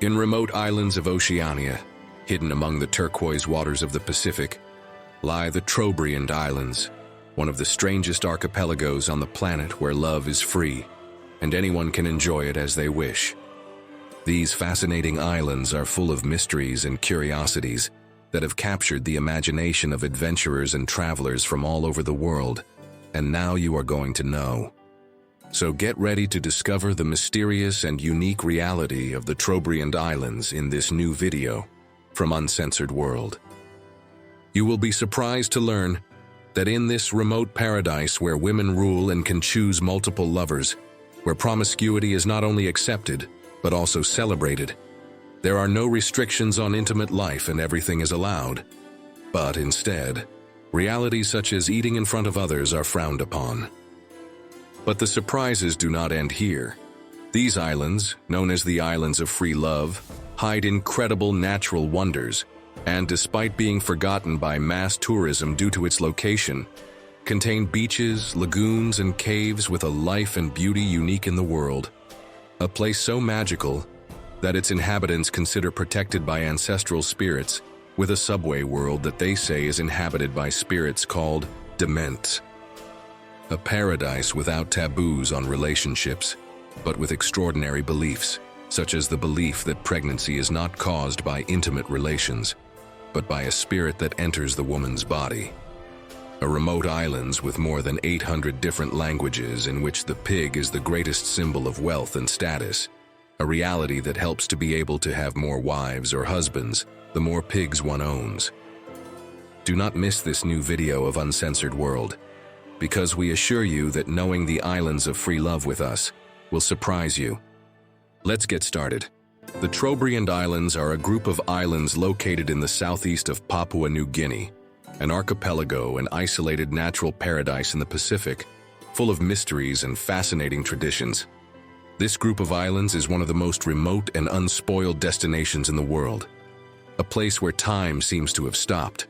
In remote islands of Oceania, hidden among the turquoise waters of the Pacific, lie the Trobriand Islands, one of the strangest archipelagos on the planet where love is free, and anyone can enjoy it as they wish. These fascinating islands are full of mysteries and curiosities that have captured the imagination of adventurers and travelers from all over the world, and now you are going to know. So get ready to discover the mysterious and unique reality of the Trobriand Islands in this new video from Uncensored World. You will be surprised to learn that in this remote paradise where women rule and can choose multiple lovers, where promiscuity is not only accepted, but also celebrated, there are no restrictions on intimate life and everything is allowed. But instead, realities such as eating in front of others are frowned upon. But the surprises do not end here. These islands, known as the Islands of Free Love, hide incredible natural wonders, and despite being forgotten by mass tourism due to its location, contain beaches, lagoons, and caves with a life and beauty unique in the world. A place so magical that its inhabitants consider protected by ancestral spirits, with a subway world that they say is inhabited by spirits called dements. A paradise without taboos on relationships, but with extraordinary beliefs, such as the belief that pregnancy is not caused by intimate relations, but by a spirit that enters the woman's body. A remote islands with more than 800 different languages in which the pig is the greatest symbol of wealth and status, a reality that helps to be able to have more wives or husbands the more pigs one owns. Do not miss this new video of Uncensored World, because we assure you that knowing the Islands of Free Love with us will surprise you. Let's get started. The Trobriand Islands are a group of islands located in the southeast of Papua New Guinea, an archipelago and isolated natural paradise in the Pacific, full of mysteries and fascinating traditions. This group of islands is one of the most remote and unspoiled destinations in the world, a place where time seems to have stopped.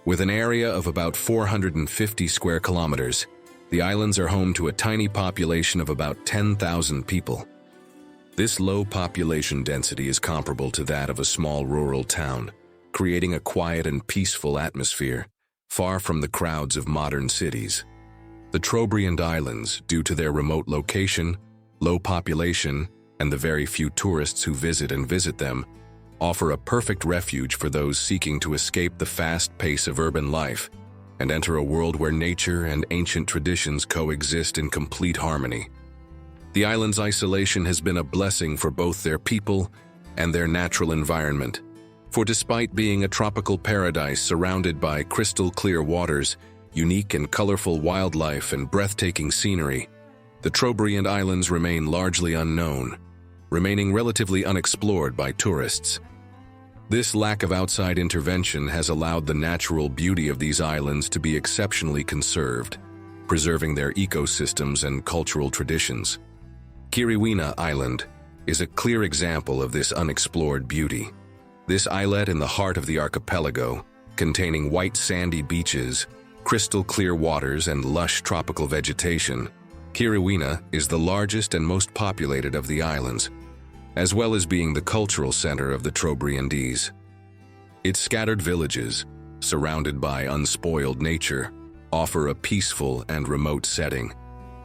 With an area of about 450 square kilometers, the islands are home to a tiny population of about 10,000 people. This low population density is comparable to that of a small rural town, creating a quiet and peaceful atmosphere, far from the crowds of modern cities. The Trobriand Islands, due to their remote location, low population, and the very few tourists who visit them, offer a perfect refuge for those seeking to escape the fast pace of urban life and enter a world where nature and ancient traditions coexist in complete harmony. The island's isolation has been a blessing for both their people and their natural environment, for despite being a tropical paradise surrounded by crystal clear waters, unique and colorful wildlife, and breathtaking scenery, the Trobriand Islands remain largely unknown, remaining relatively unexplored by tourists. This lack of outside intervention has allowed the natural beauty of these islands to be exceptionally conserved, preserving their ecosystems and cultural traditions. Kiriwina Island is a clear example of this unexplored beauty. This islet in the heart of the archipelago, containing white sandy beaches, crystal clear waters, and lush tropical vegetation, Kiriwina is the largest and most populated of the islands, as well as being the cultural center of the Trobriands. Its scattered villages, surrounded by unspoiled nature, offer a peaceful and remote setting,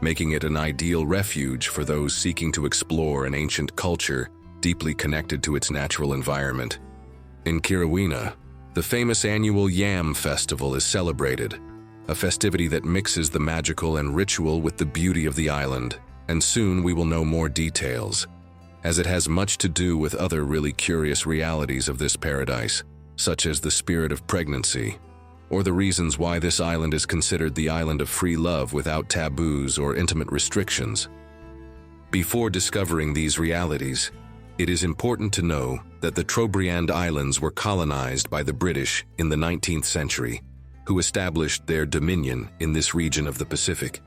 making it an ideal refuge for those seeking to explore an ancient culture deeply connected to its natural environment. In Kiriwina, the famous annual Yam Festival is celebrated, a festivity that mixes the magical and ritual with the beauty of the island, and soon we will know more details, as it has much to do with other really curious realities of this paradise, such as the spirit of pregnancy, or the reasons why this island is considered the island of free love without taboos or intimate restrictions. Before discovering these realities, it is important to know that the Trobriand Islands were colonized by the British in the 19th century, who established their dominion in this region of the Pacific.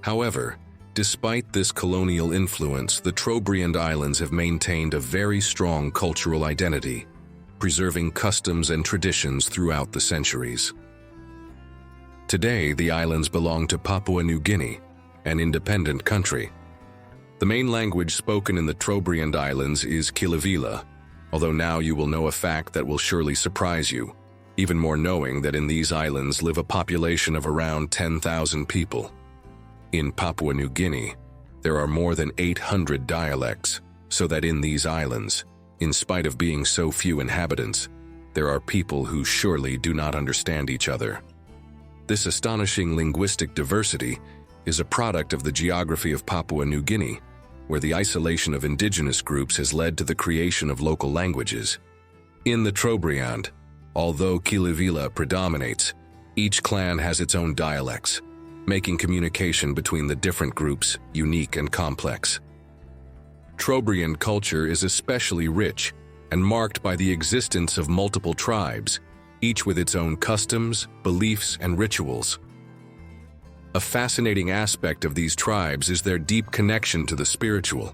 However, despite this colonial influence, the Trobriand Islands have maintained a very strong cultural identity, preserving customs and traditions throughout the centuries. Today, the islands belong to Papua New Guinea, an independent country. The main language spoken in the Trobriand Islands is Kilivila, although now you will know a fact that will surely surprise you, even more knowing that in these islands live a population of around 10,000 people. In Papua New Guinea, there are more than 800 dialects, so that in these islands, in spite of being so few inhabitants, there are people who surely do not understand each other. This astonishing linguistic diversity is a product of the geography of Papua New Guinea, where the isolation of indigenous groups has led to the creation of local languages. In the Trobriand, although Kilivila predominates, each clan has its own dialects, making communication between the different groups unique and complex. Trobriand culture is especially rich and marked by the existence of multiple tribes, each with its own customs, beliefs, and rituals. A fascinating aspect of these tribes is their deep connection to the spiritual.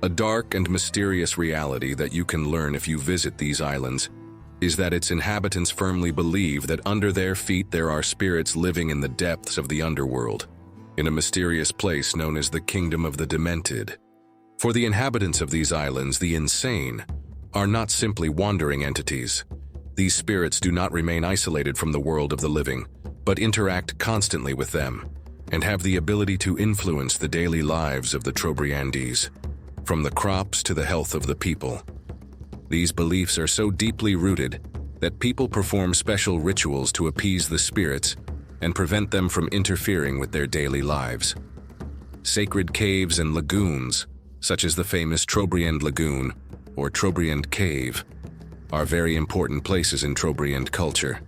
A dark and mysterious reality that you can learn if you visit these islands is that its inhabitants firmly believe that under their feet there are spirits living in the depths of the underworld, in a mysterious place known as the Kingdom of the Demented. For the inhabitants of these islands, the insane are not simply wandering entities. These spirits do not remain isolated from the world of the living, but interact constantly with them, and have the ability to influence the daily lives of the Trobriands, from the crops to the health of the people. These beliefs are so deeply rooted that people perform special rituals to appease the spirits and prevent them from interfering with their daily lives. Sacred caves and lagoons, such as the famous Trobriand Lagoon or Trobriand Cave, are very important places in Trobriand culture.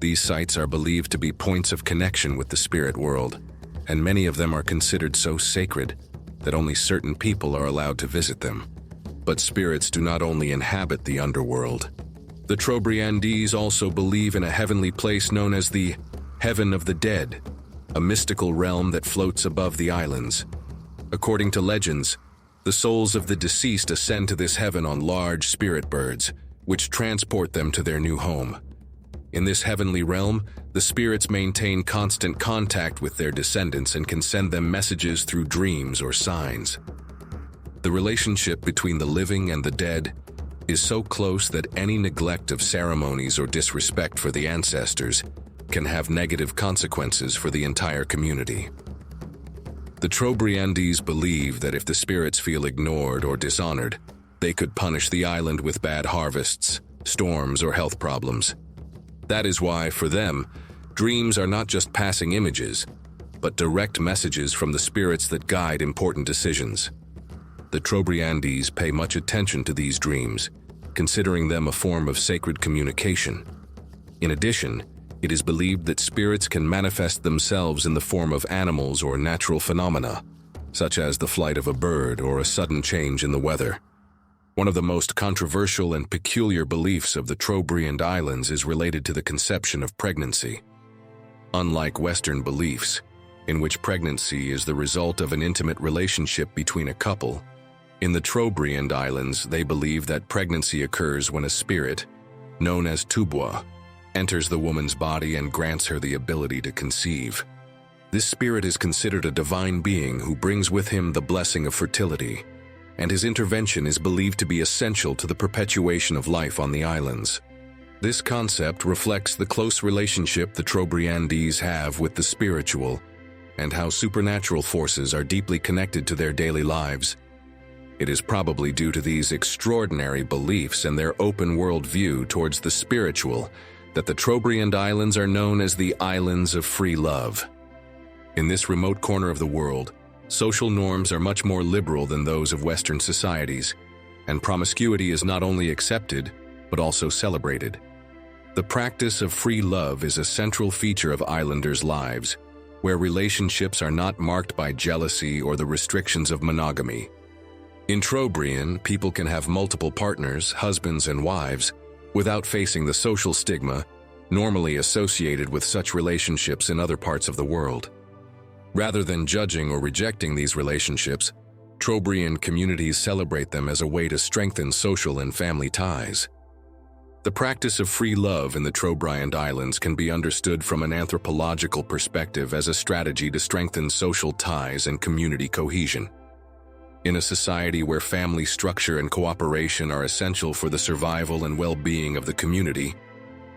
These sites are believed to be points of connection with the spirit world, and many of them are considered so sacred that only certain people are allowed to visit them. But spirits do not only inhabit the underworld. The Trobriands also believe in a heavenly place known as the Heaven of the Dead, a mystical realm that floats above the islands. According to legends, the souls of the deceased ascend to this heaven on large spirit birds, which transport them to their new home. In this heavenly realm, the spirits maintain constant contact with their descendants and can send them messages through dreams or signs. The relationship between the living and the dead is so close that any neglect of ceremonies or disrespect for the ancestors can have negative consequences for the entire community. The Trobriands believe that if the spirits feel ignored or dishonored, they could punish the island with bad harvests, storms, or health problems. That is why, for them, dreams are not just passing images, but direct messages from the spirits that guide important decisions. The Trobriands pay much attention to these dreams, considering them a form of sacred communication. In addition, it is believed that spirits can manifest themselves in the form of animals or natural phenomena, such as the flight of a bird or a sudden change in the weather. One of the most controversial and peculiar beliefs of the Trobriand Islands is related to the conception of pregnancy. Unlike Western beliefs, in which pregnancy is the result of an intimate relationship between a couple, in the Trobriand Islands they believe that pregnancy occurs when a spirit, known as Tubwa, enters the woman's body and grants her the ability to conceive. This spirit is considered a divine being who brings with him the blessing of fertility, and his intervention is believed to be essential to the perpetuation of life on the islands. This concept reflects the close relationship the Trobriands have with the spiritual, and how supernatural forces are deeply connected to their daily lives. It is probably due to these extraordinary beliefs and their open world view towards the spiritual that the Trobriand Islands are known as the Islands of Free Love. In this remote corner of the world, social norms are much more liberal than those of Western societies, and promiscuity is not only accepted, but also celebrated. The practice of free love is a central feature of islanders' lives, where relationships are not marked by jealousy or the restrictions of monogamy. In Trobriand, people can have multiple partners, husbands and wives, without facing the social stigma normally associated with such relationships in other parts of the world. Rather than judging or rejecting these relationships, Trobriand communities celebrate them as a way to strengthen social and family ties. The practice of free love in the Trobriand Islands can be understood from an anthropological perspective as a strategy to strengthen social ties and community cohesion. In a society where family structure and cooperation are essential for the survival and well-being of the community,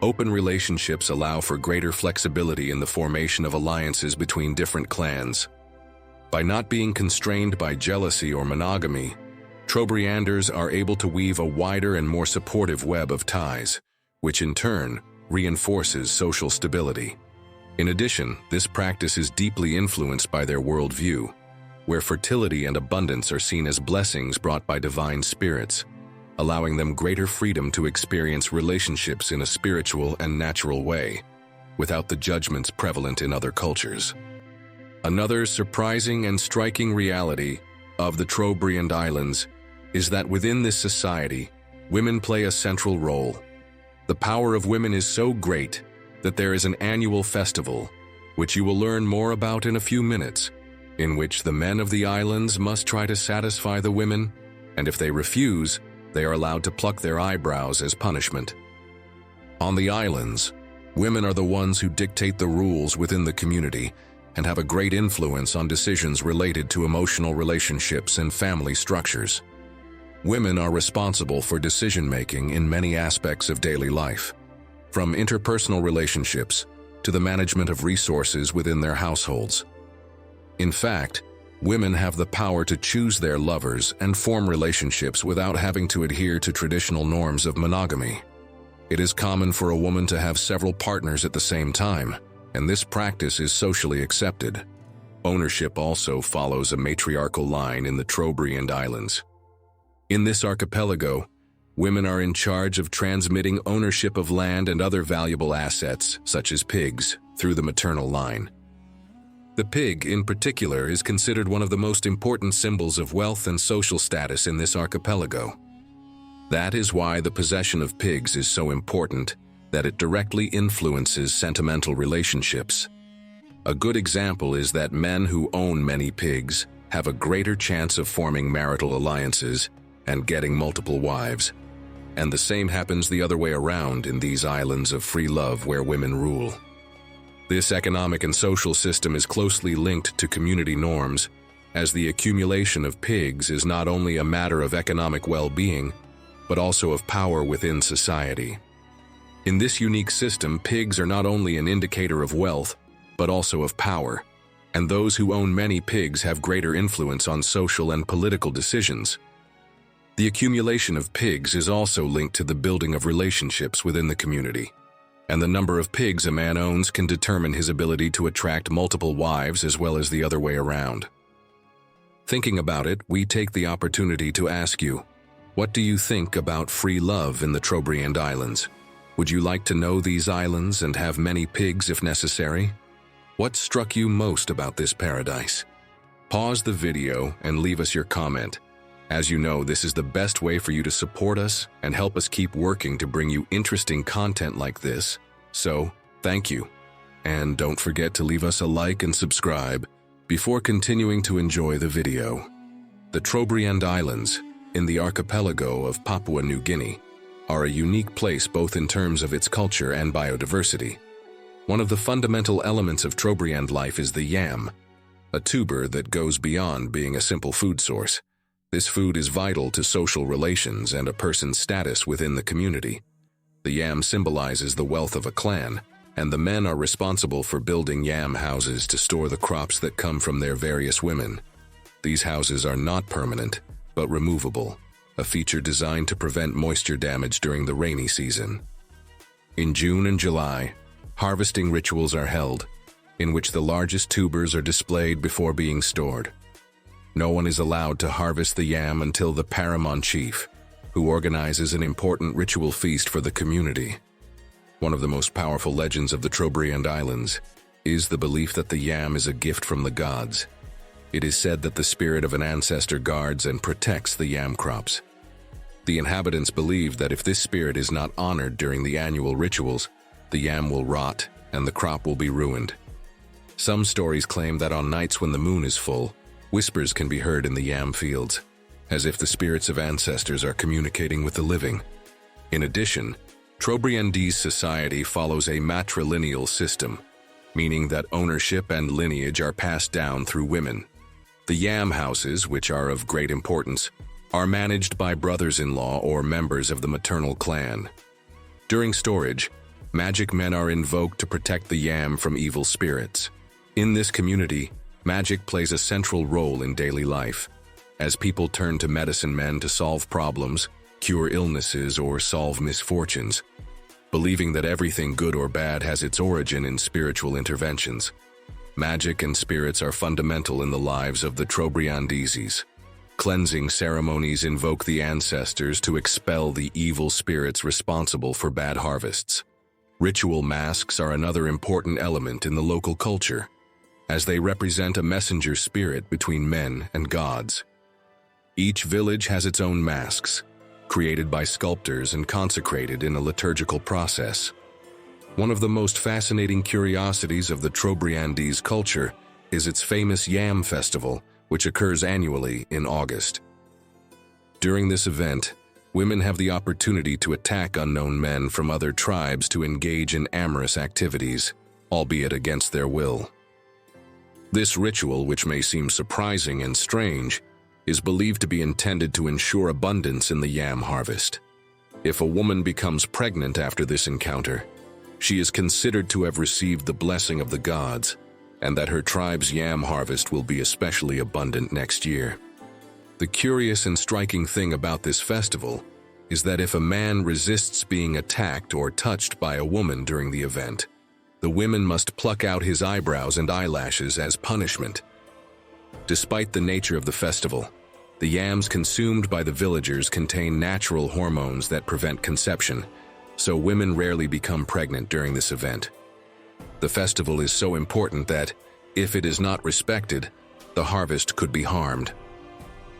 open relationships allow for greater flexibility in the formation of alliances between different clans. By not being constrained by jealousy or monogamy, Trobrianders are able to weave a wider and more supportive web of ties, which in turn reinforces social stability. In addition, this practice is deeply influenced by their worldview, where fertility and abundance are seen as blessings brought by divine spirits, allowing them greater freedom to experience relationships in a spiritual and natural way, without the judgments prevalent in other cultures. Another surprising and striking reality of the Trobriand Islands is that within this society, women play a central role. The power of women is so great that there is an annual festival, which you will learn more about in a few minutes, in which the men of the islands must try to satisfy the women, and if they refuse, they are allowed to pluck their eyebrows as punishment. On the islands, women are the ones who dictate the rules within the community and have a great influence on decisions related to emotional relationships and family structures. Women are responsible for decision-making in many aspects of daily life, from interpersonal relationships to the management of resources within their households. In fact, women have the power to choose their lovers and form relationships without having to adhere to traditional norms of monogamy. It is common for a woman to have several partners at the same time, and this practice is socially accepted. Ownership also follows a matriarchal line in the Trobriand Islands. In this archipelago, women are in charge of transmitting ownership of land and other valuable assets, such as pigs, through the maternal line. The pig, in particular, is considered one of the most important symbols of wealth and social status in this archipelago. That is why the possession of pigs is so important, that it directly influences sentimental relationships. A good example is that men who own many pigs have a greater chance of forming marital alliances and getting multiple wives. And the same happens the other way around in these islands of free love where women rule. This economic and social system is closely linked to community norms, as the accumulation of pigs is not only a matter of economic well-being, but also of power within society. In this unique system, pigs are not only an indicator of wealth, but also of power, and those who own many pigs have greater influence on social and political decisions. The accumulation of pigs is also linked to the building of relationships within the community, and the number of pigs a man owns can determine his ability to attract multiple wives as well as the other way around. Thinking about it, we take the opportunity to ask you, what do you think about free love in the Trobriand Islands? Would you like to know these islands and have many pigs if necessary? What struck you most about this paradise? Pause the video and leave us your comment. As you know, this is the best way for you to support us and help us keep working to bring you interesting content like this. So, thank you. And don't forget to leave us a like and subscribe before continuing to enjoy the video. The Trobriand Islands, in the archipelago of Papua New Guinea, are a unique place both in terms of its culture and biodiversity. One of the fundamental elements of Trobriand life is the yam, a tuber that goes beyond being a simple food source. This food is vital to social relations and a person's status within the community. The yam symbolizes the wealth of a clan, and the men are responsible for building yam houses to store the crops that come from their various women. These houses are not permanent, but removable, a feature designed to prevent moisture damage during the rainy season. In June and July, harvesting rituals are held, in which the largest tubers are displayed before being stored. No one is allowed to harvest the yam until the paramount chief, who organizes an important ritual feast for the community. One of the most powerful legends of the Trobriand Islands is the belief that the yam is a gift from the gods. It is said that the spirit of an ancestor guards and protects the yam crops. The inhabitants believe that if this spirit is not honored during the annual rituals, the yam will rot and the crop will be ruined. Some stories claim that on nights when the moon is full, whispers can be heard in the yam fields, as if the spirits of ancestors are communicating with the living. In addition, Trobriandese society follows a matrilineal system, meaning that ownership and lineage are passed down through women. The yam houses, which are of great importance, are managed by brothers-in-law or members of the maternal clan. During storage, magic men are invoked to protect the yam from evil spirits. In this community, magic plays a central role in daily life, as people turn to medicine men to solve problems, cure illnesses, or solve misfortunes, believing that everything good or bad has its origin in spiritual interventions. Magic and spirits are fundamental in the lives of the Trobriands. Cleansing ceremonies invoke the ancestors to expel the evil spirits responsible for bad harvests. Ritual masks are another important element in the local culture, as they represent a messenger spirit between men and gods. Each village has its own masks, created by sculptors and consecrated in a liturgical process. One of the most fascinating curiosities of the Trobriands culture is its famous Yam Festival, which occurs annually in August. During this event, women have the opportunity to attack unknown men from other tribes to engage in amorous activities, albeit against their will. This ritual, which may seem surprising and strange, is believed to be intended to ensure abundance in the yam harvest. If a woman becomes pregnant after this encounter, she is considered to have received the blessing of the gods, and that her tribe's yam harvest will be especially abundant next year. The curious and striking thing about this festival is that if a man resists being attacked or touched by a woman during the event, the women must pluck out his eyebrows and eyelashes as punishment. Despite the nature of the festival, the yams consumed by the villagers contain natural hormones that prevent conception, so women rarely become pregnant during this event. The festival is so important that, if it is not respected, the harvest could be harmed.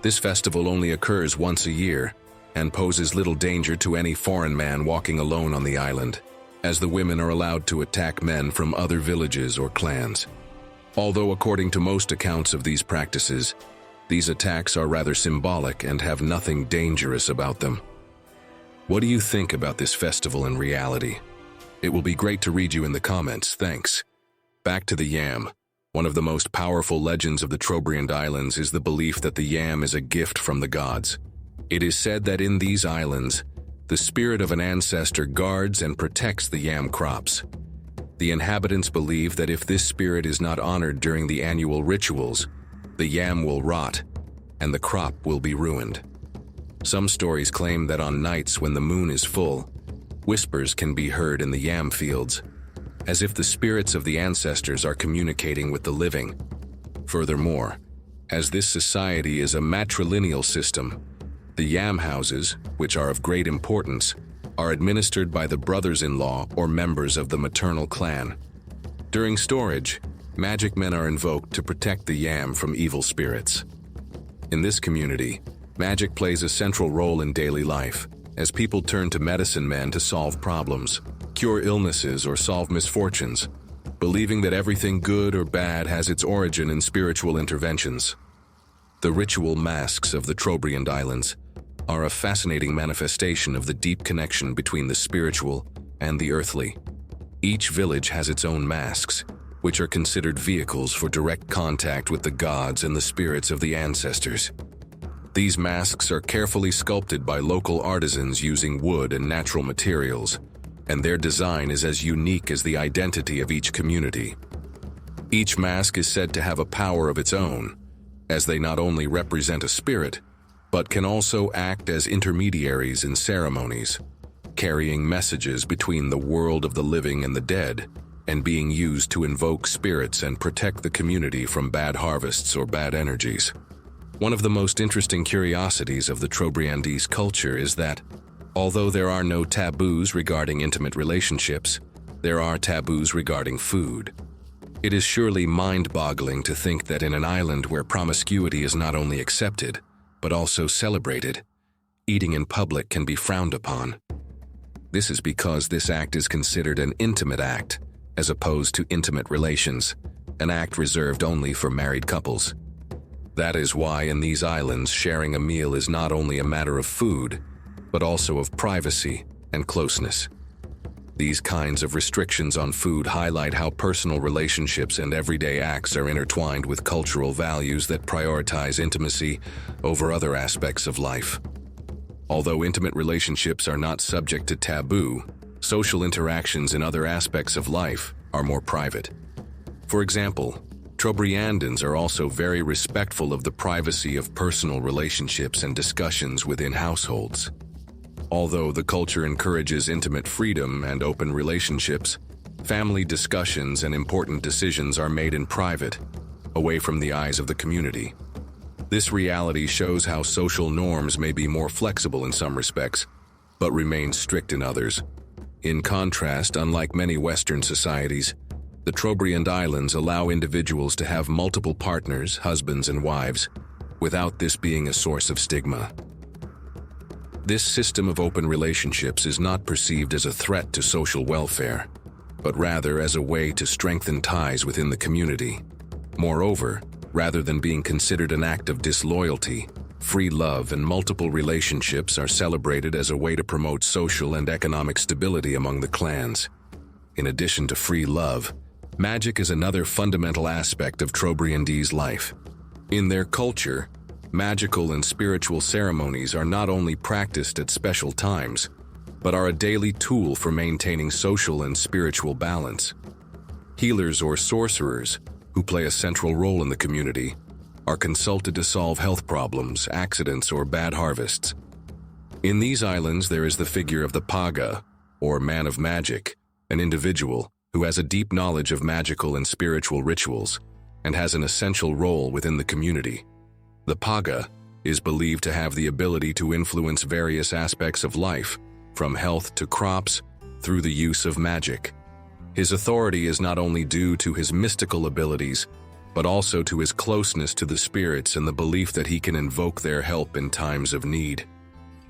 This festival only occurs once a year and poses little danger to any foreign man walking alone on the island, as the women are allowed to attack men from other villages or clans. Although according to most accounts of these practices, these attacks are rather symbolic and have nothing dangerous about them. What do you think about this festival in reality? It will be great to read you in the comments, thanks. Back to the yam. One of the most powerful legends of the Trobriand Islands is the belief that the yam is a gift from the gods. It is said that in these islands, the spirit of an ancestor guards and protects the yam crops. The inhabitants believe that if this spirit is not honored during the annual rituals, the yam will rot and the crop will be ruined. Some stories claim that on nights when the moon is full, whispers can be heard in the yam fields, as if the spirits of the ancestors are communicating with the living. Furthermore, as this society is a matrilineal system, the yam houses, which are of great importance, are administered by the brothers-in-law or members of the maternal clan. During storage, magic men are invoked to protect the yam from evil spirits. In this community, magic plays a central role in daily life, as people turn to medicine men to solve problems, cure illnesses, or solve misfortunes, believing that everything good or bad has its origin in spiritual interventions. The ritual masks of the Trobriand Islands are a fascinating manifestation of the deep connection between the spiritual and the earthly. Each village has its own masks, which are considered vehicles for direct contact with the gods and the spirits of the ancestors. These masks are carefully sculpted by local artisans using wood and natural materials, and their design is as unique as the identity of each community. Each mask is said to have a power of its own, as they not only represent a spirit, but can also act as intermediaries in ceremonies, carrying messages between the world of the living and the dead, and being used to invoke spirits and protect the community from bad harvests or bad energies. One of the most interesting curiosities of the Trobriands culture is that, although there are no taboos regarding intimate relationships, there are taboos regarding food. It is surely mind-boggling to think that in an island where promiscuity is not only accepted, but also celebrated, eating in public can be frowned upon. This is because this act is considered an intimate act, as opposed to intimate relations, an act reserved only for married couples. That is why in these islands sharing a meal is not only a matter of food, but also of privacy and closeness. These kinds of restrictions on food highlight how personal relationships and everyday acts are intertwined with cultural values that prioritize intimacy over other aspects of life. Although intimate relationships are not subject to taboo, social interactions in other aspects of life are more private. For example, Trobriandans are also very respectful of the privacy of personal relationships and discussions within households. Although the culture encourages intimate freedom and open relationships, family discussions and important decisions are made in private, away from the eyes of the community. This reality shows how social norms may be more flexible in some respects, but remain strict in others. In contrast, unlike many Western societies, the Trobriand Islands allow individuals to have multiple partners, husbands and wives, without this being a source of stigma. This system of open relationships is not perceived as a threat to social welfare, but rather as a way to strengthen ties within the community. Moreover, rather than being considered an act of disloyalty, free love and multiple relationships are celebrated as a way to promote social and economic stability among the clans. In addition to free love, magic is another fundamental aspect of Trobriandese life. In their culture, magical and spiritual ceremonies are not only practiced at special times, but are a daily tool for maintaining social and spiritual balance. Healers or sorcerers, who play a central role in the community, are consulted to solve health problems, accidents, or bad harvests. In these islands, there is the figure of the Paga, or man of magic, an individual who has a deep knowledge of magical and spiritual rituals and has an essential role within the community. The Paga is believed to have the ability to influence various aspects of life, from health to crops, through the use of magic. His authority is not only due to his mystical abilities, but also to his closeness to the spirits and the belief that he can invoke their help in times of need.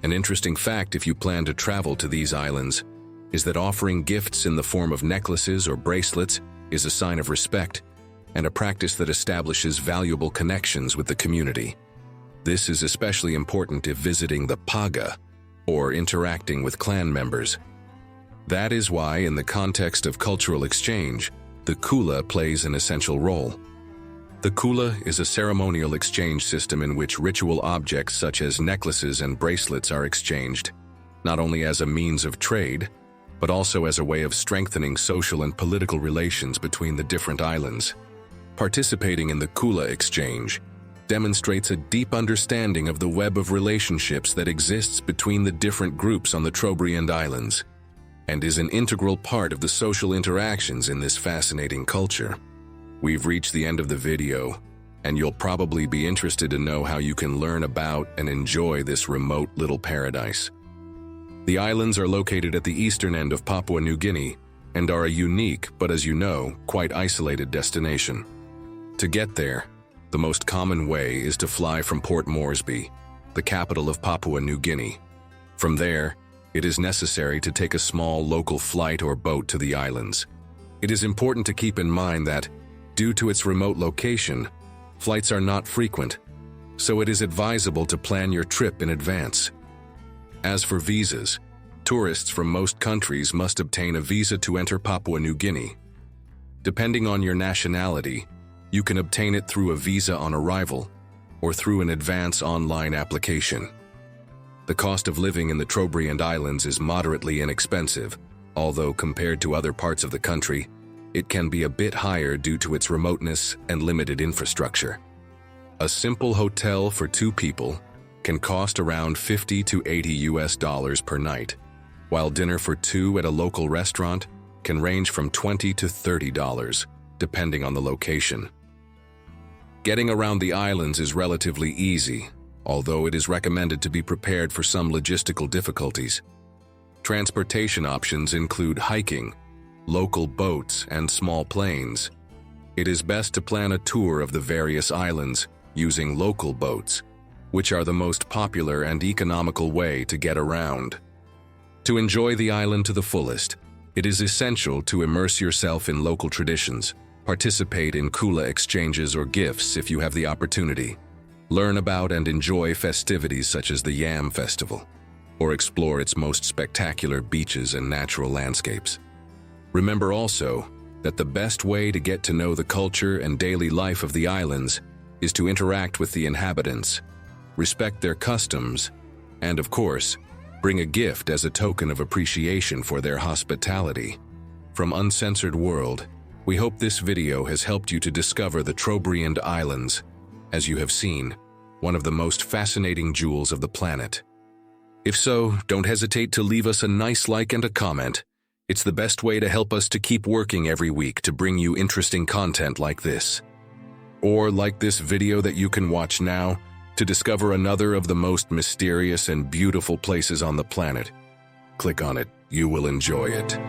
An interesting fact, if you plan to travel to these islands, is that offering gifts in the form of necklaces or bracelets is a sign of respect, and a practice that establishes valuable connections with the community. This is especially important if visiting the Paga or interacting with clan members. That is why, in the context of cultural exchange, the kula plays an essential role. The kula is a ceremonial exchange system in which ritual objects such as necklaces and bracelets are exchanged, not only as a means of trade, but also as a way of strengthening social and political relations between the different islands. Participating in the kula exchange demonstrates a deep understanding of the web of relationships that exists between the different groups on the Trobriand Islands, and is an integral part of the social interactions in this fascinating culture. We've reached the end of the video, and you'll probably be interested to know how you can learn about and enjoy this remote little paradise. The islands are located at the eastern end of Papua New Guinea and are a unique, but as you know, quite isolated destination. To get there, the most common way is to fly from Port Moresby, the capital of Papua New Guinea. From there, it is necessary to take a small local flight or boat to the islands. It is important to keep in mind that, due to its remote location, flights are not frequent, so it is advisable to plan your trip in advance. As for visas, tourists from most countries must obtain a visa to enter Papua New Guinea. Depending on your nationality, you can obtain it through a visa on arrival or through an advance online application. The cost of living in the Trobriand Islands is moderately inexpensive, although compared to other parts of the country, it can be a bit higher due to its remoteness and limited infrastructure. A simple hotel for 2 people can cost around $50 to $80 per night, while dinner for 2 at a local restaurant can range from $20 to $30, depending on the location. Getting around the islands is relatively easy, although it is recommended to be prepared for some logistical difficulties. Transportation options include hiking, local boats, and small planes. It is best to plan a tour of the various islands using local boats, which are the most popular and economical way to get around. To enjoy the island to the fullest, it is essential to immerse yourself in local traditions, participate in kula exchanges or gifts if you have the opportunity, learn about and enjoy festivities such as the Yam Festival. or explore its most spectacular beaches and natural landscapes. Remember also that the best way to get to know the culture and daily life of the islands is to interact with the inhabitants, respect their customs, and of course, bring a gift as a token of appreciation for their hospitality. From Uncensored World, we hope this video has helped you to discover the Trobriand Islands, as you have seen, one of the most fascinating jewels of the planet. If so, don't hesitate to leave us a nice like and a comment. It's the best way to help us to keep working every week to bring you interesting content like this. Or like this video that you can watch now to discover another of the most mysterious and beautiful places on the planet. Click on it, you will enjoy it.